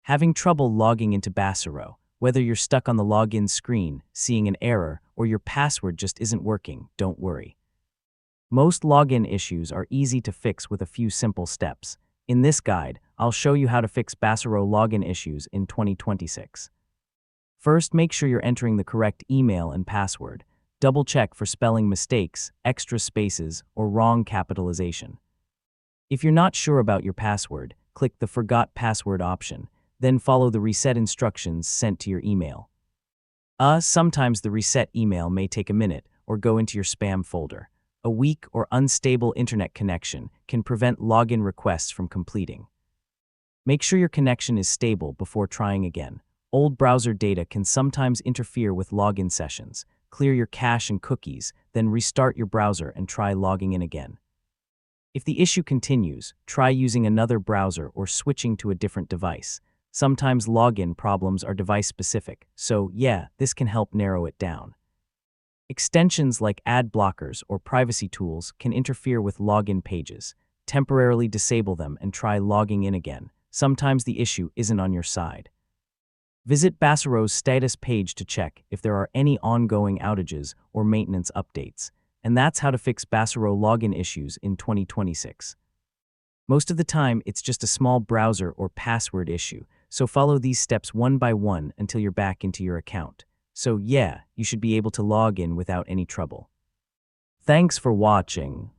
Having trouble logging into Baserow, whether you're stuck on the login screen, seeing an error, or your password just isn't working, don't worry. Most login issues are easy to fix with a few simple steps. In this guide, I'll show you how to fix Baserow login issues in 2026. First, make sure you're entering the correct email and password. Double-check for spelling mistakes, extra spaces, or wrong capitalization. If you're not sure about your password, click the Forgot Password option, then follow the reset instructions sent to your email. Sometimes the reset email may take a minute or go into your spam folder. A weak or unstable internet connection can prevent login requests from completing. Make sure your connection is stable before trying again. Old browser data can sometimes interfere with login sessions. Clear your cache and cookies, then restart your browser and try logging in again. If the issue continues, try using another browser or switching to a different device. Sometimes login problems are device-specific, so this can help narrow it down. Extensions like ad blockers or privacy tools can interfere with login pages. Temporarily disable them and try logging in again. Sometimes the issue isn't on your side. Visit Baserow's status page to check if there are any ongoing outages or maintenance updates. And that's how to fix Baserow login issues in 2026. Most of the time, it's just a small browser or password issue, so follow these steps one by one until you're back into your account. So you should be able to log in without any trouble. Thanks for watching.